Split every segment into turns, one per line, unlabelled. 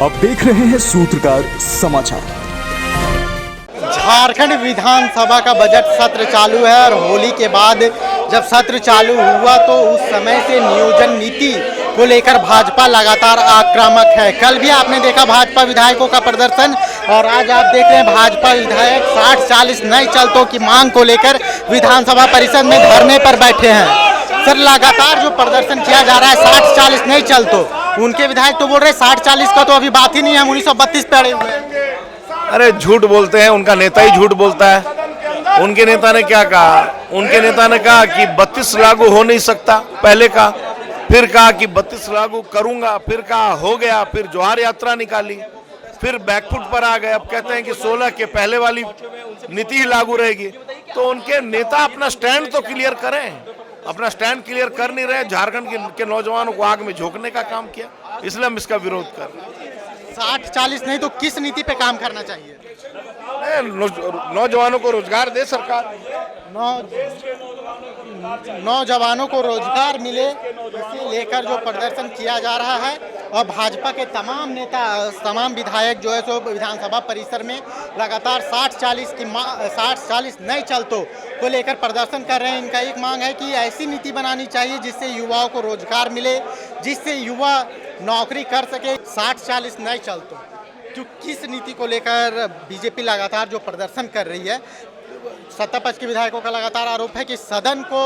आप देख रहे हैं सूत्रकार समाचार।
झारखंड विधानसभा का बजट सत्र चालू है और होली के बाद जब सत्र चालू हुआ तो उस समय से नियोजन नीति को लेकर भाजपा लगातार आक्रामक है। कल भी आपने देखा भाजपा विधायकों का प्रदर्शन और आज आप देख रहे हैं भाजपा विधायक 60-40 नए चलतों की मांग को लेकर विधानसभा परिषद में धरने पर बैठे हैं। सर, लगातार जो प्रदर्शन किया जा रहा है 60-40 नए चलतों, उनके विधायक तो बोल रहे 60-40 का तो अभी बात ही नहीं है, हम 1932 पे अड़े हुए हैं।
अरे झूठ बोलते हैं, उनका नेता ही झूठ बोलता है। उनके नेता ने क्या कहा? उनके नेता ने कहा कि 32 लागू हो नहीं सकता, पहले कहा, फिर कहा कि 32 लागू करूंगा, फिर कहा हो गया, फिर जोहार यात्रा निकाली, फिर बैकफुट पर आ गए। अब कहते हैं कि 16 के पहले वाली नीति ही लागू रहेगी। तो उनके नेता अपना स्टैंड तो क्लियर करें, अपना स्टैंड क्लियर कर नहीं रहे। झारखंड के नौजवानों को आग में झोंकने का काम किया, इसलिए हम इसका विरोध कर रहे हैं।
60-40 नहीं तो किस नीति पे काम करना चाहिए?
नौजवानों को रोजगार दे सरकार,
नौजवानों को रोजगार मिले, इसे लेकर जो प्रदर्शन किया जा रहा है। और भाजपा के तमाम नेता, तमाम विधायक जो है सो विधानसभा परिसर में लगातार 60-40 नए चलतों को लेकर प्रदर्शन कर रहे हैं। इनका एक मांग है कि ऐसी नीति बनानी चाहिए जिससे युवाओं को रोजगार मिले, जिससे युवा नौकरी कर सके। 60-40 नए चलतों, तो किस नीति को लेकर बीजेपी लगातार जो प्रदर्शन कर रही है? सत्ता पक्ष के विधायकों का लगातार आरोप है कि सदन को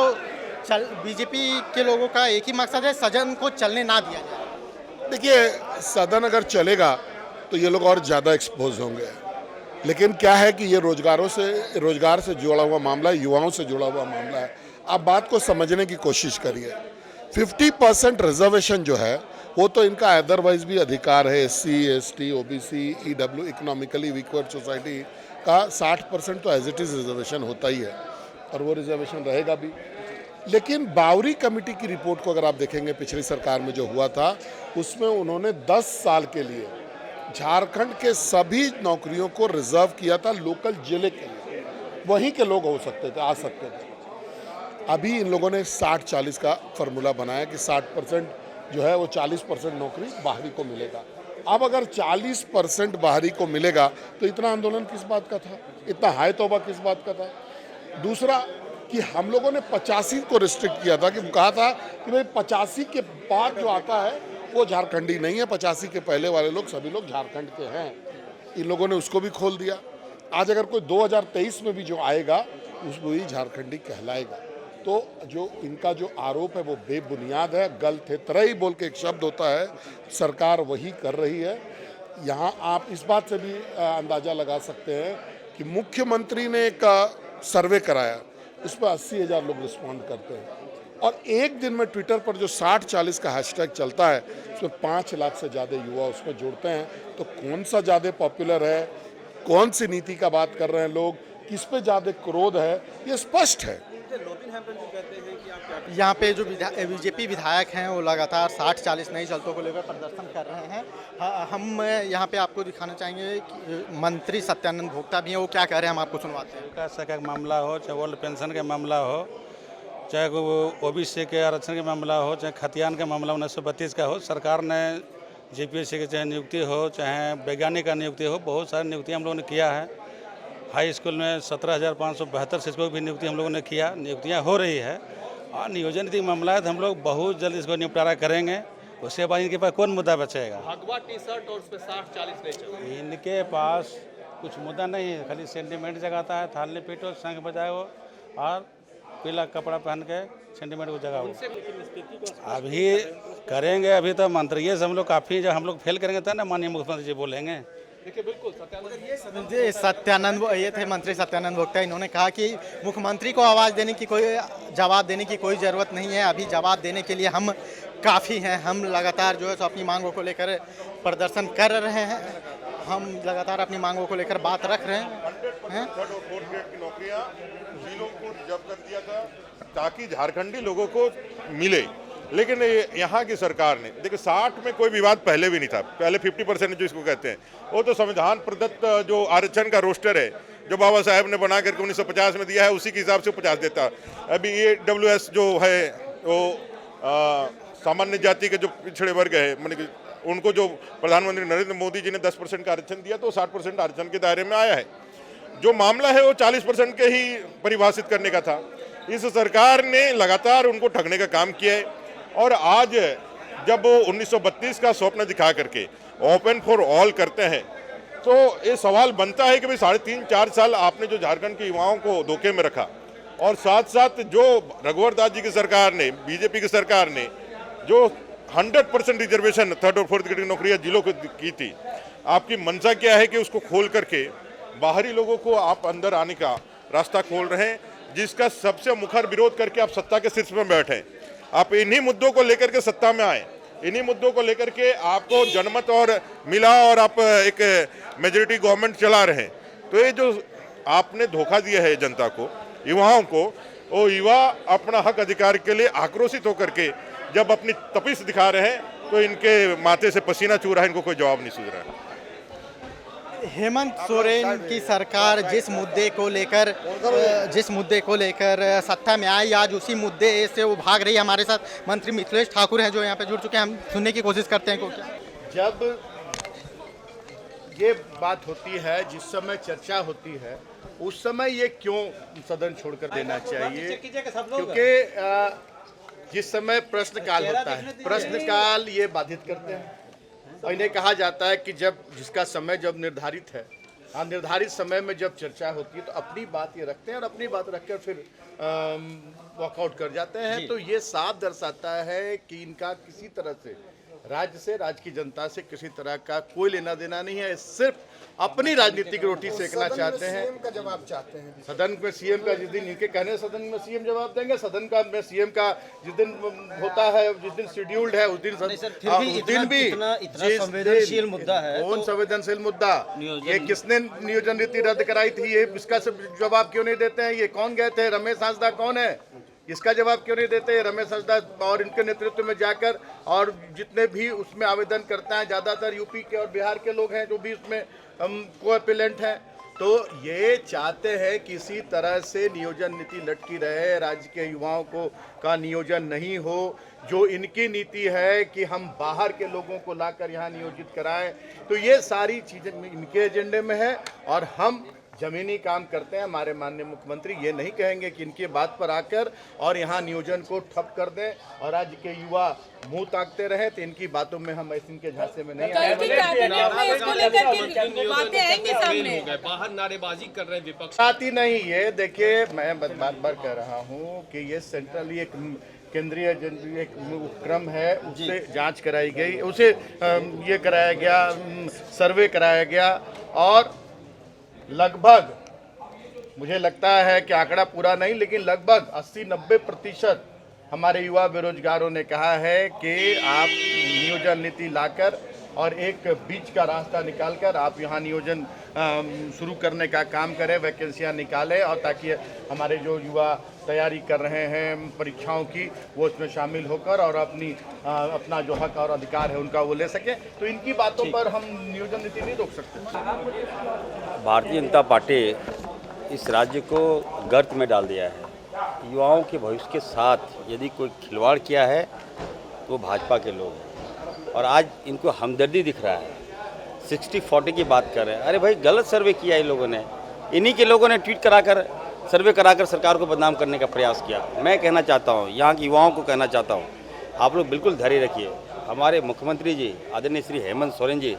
बीजेपी के लोगों का एक ही मकसद है, सदन को चलने ना दिया जाए।
देखिए, सदन अगर चलेगा तो ये लोग और ज़्यादा एक्सपोज होंगे, लेकिन क्या है कि ये रोजगार से जुड़ा हुआ मामला है, युवाओं से जुड़ा हुआ मामला है। आप बात को समझने की कोशिश करिए। 50% रिजर्वेशन जो है वो तो इनका अदरवाइज भी अधिकार है। SC, ST, OBC, EW, economically weaker society का 60% तो एज इट इज़ रिजर्वेशन होता ही है और वो रिजर्वेशन रहेगा भी। लेकिन बावरी कमेटी की रिपोर्ट को अगर आप देखेंगे, पिछली सरकार में जो हुआ था, उसमें उन्होंने 10 साल के लिए झारखंड के सभी नौकरियों को रिजर्व किया था लोकल जिले के लिए, वहीं के लोग हो सकते थे, आ सकते थे। अभी इन लोगों ने 60-40 का फॉर्मूला बनाया कि 60% जो है वो 40% नौकरी बाहरी को मिलेगा। अब अगर 40% बाहरी को मिलेगा तो इतना आंदोलन किस बात का था, इतना हाय तौबा किस बात का था? दूसरा कि हम लोगों ने 85 को रिस्ट्रिक्ट किया था, कि कहा था कि भाई 85 के बाद जो आता है वो झारखंडी नहीं है, 85 के पहले वाले लोग सभी लोग झारखंड के हैं। इन लोगों ने उसको भी खोल दिया। आज अगर कोई 2023 में भी जो आएगा उसको ही झारखंडी कहलाएगा। तो जो इनका जो आरोप है वो बेबुनियाद है। गलथेतरई बोल के एक शब्द होता है, सरकार वही कर रही है। यहाँ आप इस बात से भी अंदाज़ा लगा सकते हैं कि मुख्यमंत्री ने एक सर्वे कराया, उस पर 80,000 लोग रिस्पॉन्ड करते हैं और एक दिन में ट्विटर पर जो 60-40 का हैशटैग चलता है उसमें 5 लाख से ज़्यादा युवा उसमें जुड़ते हैं। तो कौन सा ज़्यादा पॉपुलर है, कौन सी नीति का बात कर रहे हैं लोग, किस पे ज़्यादा क्रोध है, ये स्पष्ट है।
यहाँ पे जो बीजेपी विधायक हैं वो लगातार 60-40 नई चलतों को लेकर प्रदर्शन कर रहे हैं। हम यहाँ पे आपको दिखाना चाहेंगे कि मंत्री सत्यानंद भोक्ता भी हैं, वो क्या कह रहे हैं, हम आपको सुनवाते हैं।
विकास का मामला हो, चाहे ओल्ड पेंशन का मामला हो, चाहे वो OBC के आरक्षण का मामला हो, चाहे खतियान का मामला 1932 का हो, सरकार ने GPSC की चाहे नियुक्ति हो, चाहे वैज्ञानिक का नियुक्ति हो, बहुत सारी नियुक्ति हम लोगों ने किया है। हाई स्कूल में 17,572 शिक्षकों की भी नियुक्ति हम लोगों ने किया, नियुक्तियाँ हो रही है। और नियोजन नीति मामला है तो हम लोग बहुत जल्द इसको निपटारा करेंगे। उसके बाद इनके पास कौन मुद्दा बचेगा?
भगवा टी-शर्ट और उस पर 60-40 नहीं चल।
इनके पास कुछ मुद्दा नहीं है, खाली सेंटीमेंट जगाता है। थाली पीटो, शंख बजाओ और पीला कपड़ा पहन के सेंटीमेंट को जगाओ। अभी करेंगे, अभी तो मंत्रियों से हम लोग काफ़ी, जब हम लोग फेल करेंगे तब ना माननीय मुख्यमंत्री जी बोलेंगे।
देखिए, बिल्कुल
ये थे मंत्री सत्यानंद भोक्ता। इन्होंने कहा कि मुख्यमंत्री को आवाज़ देने की जवाब देने की कोई ज़रूरत नहीं है, अभी जवाब देने के लिए हम काफ़ी हैं। हम लगातार जो है सो अपनी मांगों को लेकर प्रदर्शन कर रहे हैं, हम लगातार अपनी मांगों को लेकर बात रख रहे हैं।
नौकरियां जिलों को जब्त कर दिया था ताकि झारखंडी लोगों को मिले, लेकिन यहाँ की सरकार ने, देखिए 60 में कोई विवाद पहले भी नहीं था। पहले 50% जो इसको कहते हैं वो तो संविधान प्रदत्त जो आरक्षण का रोस्टर है जो बाबा साहब ने बना करके 1950 में दिया है, उसी के हिसाब से 50 देता। अभी AWS जो है वो सामान्य जाति के जो पिछड़े वर्ग है, माने कि उनको जो प्रधानमंत्री नरेंद्र मोदी जी ने 10% का आरक्षण दिया तो 60% आरक्षण के दायरे में आया है। जो मामला है वो 40% के ही परिभाषित करने का था। इस सरकार ने लगातार उनको ठगने का काम किया है और आज जब 1932 का स्वप्न दिखा करके ओपन फॉर ऑल करते हैं तो ये सवाल बनता है कि भाई 3.5-4 साल आपने जो झारखंड के युवाओं को धोखे में रखा और साथ साथ जो रघुवर दास जी की सरकार ने, बीजेपी की सरकार ने जो 100% रिजर्वेशन 3rd और 4th ग्रेड की नौकरियां जिलों को की थी, आपकी मंशा क्या है कि उसको खोल करके बाहरी लोगों को आप अंदर आने का रास्ता खोल रहे हैं, जिसका सबसे मुखर विरोध करके आप सत्ता के शीर्ष में बैठे। आप इन्हीं मुद्दों को लेकर के सत्ता में आए, इन्हीं मुद्दों को लेकर के आपको जनमत और मिला और आप एक मेजॉरिटी गवर्नमेंट चला रहे हैं। तो ये जो आपने धोखा दिया है जनता को, युवाओं को, वो युवा अपना हक अधिकार के लिए आक्रोशित होकर के जब अपनी तपिश दिखा रहे हैं तो इनके माथे से पसीना चू रहा है, इनको कोई जवाब नहीं सूझ रहा है।
हेमंत सोरेन की सरकार जिस मुद्दे को लेकर सत्ता में आई, आज उसी मुद्दे से वो भाग रही है। हमारे साथ मंत्री मिथिलेश ठाकुर हैं जो यहाँ पे जुड़ चुके हैं, हम सुनने की कोशिश करते हैं को क्या।
जब ये बात होती है, जिस समय चर्चा होती है, उस समय ये क्यों सदन छोड़कर देना चाहिए? क्योंकि जिस समय प्रश्नकाल होता है, प्रश्नकाल ये बाधित करते हैं और इन्हें कहा जाता है कि जब जिसका समय जब निर्धारित है, निर्धारित समय में जब चर्चा होती है तो अपनी बात ये रखते हैं और अपनी बात रखकर फिर वॉकआउट कर जाते हैं। तो ये साफ दर्शाता है कि इनका किसी तरह से राज्य की जनता से किसी तरह का कोई लेना देना नहीं है, सिर्फ अपनी राजनीतिक रोटी सेकना चाहते हैं।
सीएम का जवाब चाहते हैं।
सदन में सीएम का जिस दिन इनके कहने सदन में सीएम जवाब देंगे, सदन का में सीएम का जिस दिन होता है, जिस दिन शेड्यूल्ड है, उस दिन भी
संवेदनशील मुद्दा है।
कौन संवेदनशील मुद्दा? ये किसने नियोजन नीति रद्द कराई थी, ये इसका जवाब क्यों नहीं देते हैं? ये कौन गए थे? रमेश हांसदा कौन है? इसका जवाब क्यों नहीं देते? रमेश हांसदा और इनके नेतृत्व में जाकर, और जितने भी उसमें आवेदन करते हैं ज़्यादातर यूपी के और बिहार के लोग हैं जो भी उसमें कोएपिलेंट हैं। तो ये चाहते हैं किसी तरह से नियोजन नीति लटकी रहे, राज्य के युवाओं को का नियोजन नहीं हो। जो इनकी नीति है कि हम बाहर के लोगों को लाकर यहाँ नियोजित कराएं, तो ये सारी चीज़ें इनके एजेंडे में है और हम जमीनी काम करते हैं। हमारे माननीय मुख्यमंत्री ये नहीं कहेंगे कि इनकी बात पर आकर और यहाँ नियोजन को ठप कर दें और राज्य के युवा मुंह ताकते रहे, तो इनकी बातों में हम ऐसे इनके झांसे में नहीं आए।
बाहर नारेबाजी कर रहे हैं विपक्ष।
साथ ही नहीं, ये देखिए मैं बार बार कह रहा हूँ कि ये सेंट्रली एक केंद्रीय एक उपक्रम है, उससे जांच कराई गई, उसे ये कराया गया, सर्वे कराया गया और लगभग मुझे लगता है कि आंकड़ा पूरा नहीं लेकिन लगभग 80-90% हमारे युवा बेरोजगारों ने कहा है कि आप नियोजन नीति लाकर और एक बीच का रास्ता निकालकर आप यहाँ नियोजन शुरू करने का काम करें, वैकेंसियाँ निकालें और ताकि हमारे जो युवा तैयारी कर रहे हैं परीक्षाओं की वो उसमें शामिल होकर और अपना जो हक और अधिकार है उनका वो ले सकें। तो इनकी बातों पर हम नियोजन नीति नहीं रोक सकते।
भारतीय जनता पार्टी इस राज्य को गर्त में डाल दिया है। युवाओं के भविष्य के साथ यदि कोई खिलवाड़ किया है तो भाजपा के लोग हैं और आज इनको हमदर्दी दिख रहा है। 60-40 की बात कर रहे हैं। अरे भाई गलत सर्वे किया इन लोगों ने, इन्हीं के लोगों ने ट्वीट कराकर सर्वे कराकर सरकार को बदनाम करने का प्रयास किया। मैं कहना चाहता हूँ, यहाँ के युवाओं को कहना चाहता हूँ, आप लोग बिल्कुल धैर्य रखिए। हमारे मुख्यमंत्री जी आदरणीय श्री हेमंत सोरेन जी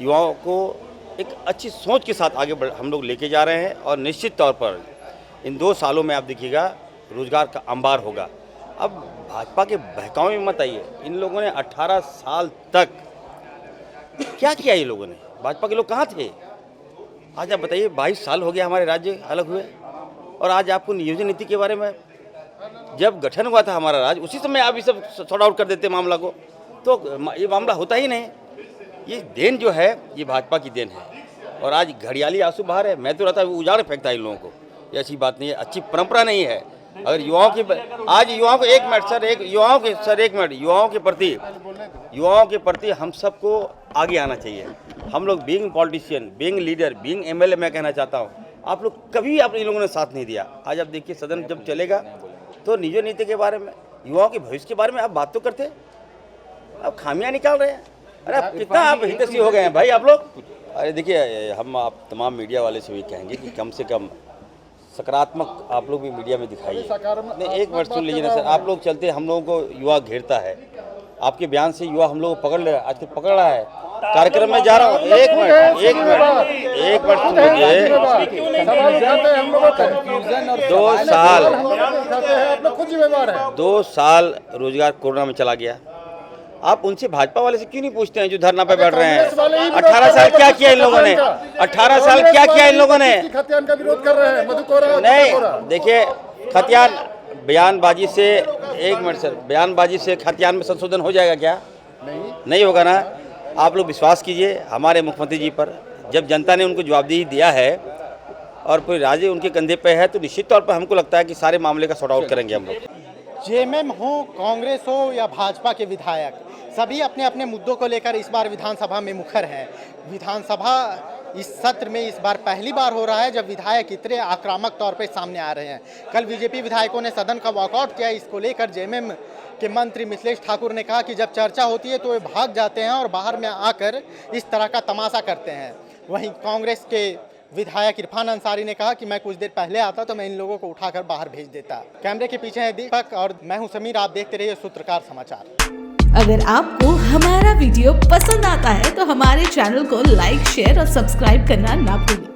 युवाओं को एक अच्छी सोच के साथ आगे हम लोग लेके जा रहे हैं और निश्चित तौर पर इन 2 सालों में आप देखिएगा रोजगार का अंबार होगा। अब भाजपा के बहकावे में मत आइए। इन लोगों ने 18 साल तक क्या किया? ये लोगों ने, भाजपा के लोग कहाँ थे? आज आप बताइए, 22 साल हो गया हमारे राज्य अलग हुए और आज आपको नियोजन नीति के बारे में, जब गठन हुआ था हमारा राज्य उसी समय आप ये सब सॉर्ट आउट कर देते मामला को, तो ये मामला होता ही नहीं। ये देन जो है ये भाजपा की देन है और आज घड़ियाली आंसू बहा रहे। मैं तो रहता उजाड़ फेंकता इन लोगों को, ये अच्छी बात नहीं है, अच्छी परंपरा नहीं है। अगर युवाओं की आज युवाओं को एक मिनट युवाओं के प्रति हम सबको आगे आना चाहिए। हम लोग being politician, being leader, being MLA, मैं कहना चाहता हूँ आप लोग कभी आप इन लोगों ने साथ नहीं दिया। आज आप देखिए सदन जब चलेगा तो नियोजन नीति के बारे में, युवाओं के भविष्य के बारे में आप बात तो करते, अब खामियां निकाल रहे हैं। अरे कितना आप हितैषी हो गए हैं भाई आप लोग। अरे देखिए, हम आप तमाम मीडिया वाले से भी कहेंगे कि कम से कम सकारात्मक आप लोग भी मीडिया में दिखाइए। नहीं, एक मिनट सुन लीजिए ना सर, आप लोग चलते हम लोगों को युवा घेरता है, आपके बयान से युवा हम लोग को पकड़ ले रहा है, आजकल पकड़ रहा है। कार्यक्रम में जा रहा हूँ, एक मिनट सुन लीजिए। 2 साल रोजगार कोरोना में चला गया, आप उनसे भाजपा वाले से क्यों नहीं पूछते हैं जो धरना पे बैठ रहे हैं? 18 साल क्या किया इन लोगों ने? 18 साल क्या किया इन लोगों ने?
खतियान का विरोध कर रहे हैं, मधु कोरा
नहीं देखिए, खतियान बयानबाजी से, एक मिनट सर, बयानबाजी से खतियान में संशोधन हो जाएगा क्या? नहीं होगा ना। आप लोग विश्वास कीजिए हमारे मुख्यमंत्री जी पर, जब जनता ने उनको जवाबदेही दिया है और पूरे राज्य उनके कंधे पे है, तो निश्चित तौर पर हमको लगता है कि सारे मामले का सॉर्ट आउट करेंगे हम लोग।
जेएमएम हो, कांग्रेस हो या भाजपा के विधायक, सभी अपने अपने मुद्दों को लेकर इस बार विधानसभा में मुखर हैं। विधानसभा इस सत्र में इस बार पहली बार हो रहा है जब विधायक इतने आक्रामक तौर पे सामने आ रहे हैं। कल बीजेपी विधायकों ने सदन का वॉकआउट किया। इसको लेकर जेएमएम के मंत्री मिथिलेश ठाकुर ने कहा कि जब चर्चा होती है तो वे भाग जाते हैं और बाहर में आकर इस तरह का तमाशा करते हैं। वहीं कांग्रेस के विधायक इरफान अंसारी ने कहा कि मैं कुछ देर पहले आता तो मैं इन लोगों को उठाकर बाहर भेज देता। कैमरे के पीछे है दीपक और मैं हूं समीर, आप देखते रहिए सूत्रकार समाचार।
अगर आपको हमारा वीडियो पसंद आता है तो हमारे चैनल को लाइक, शेयर और सब्सक्राइब करना ना भूलें।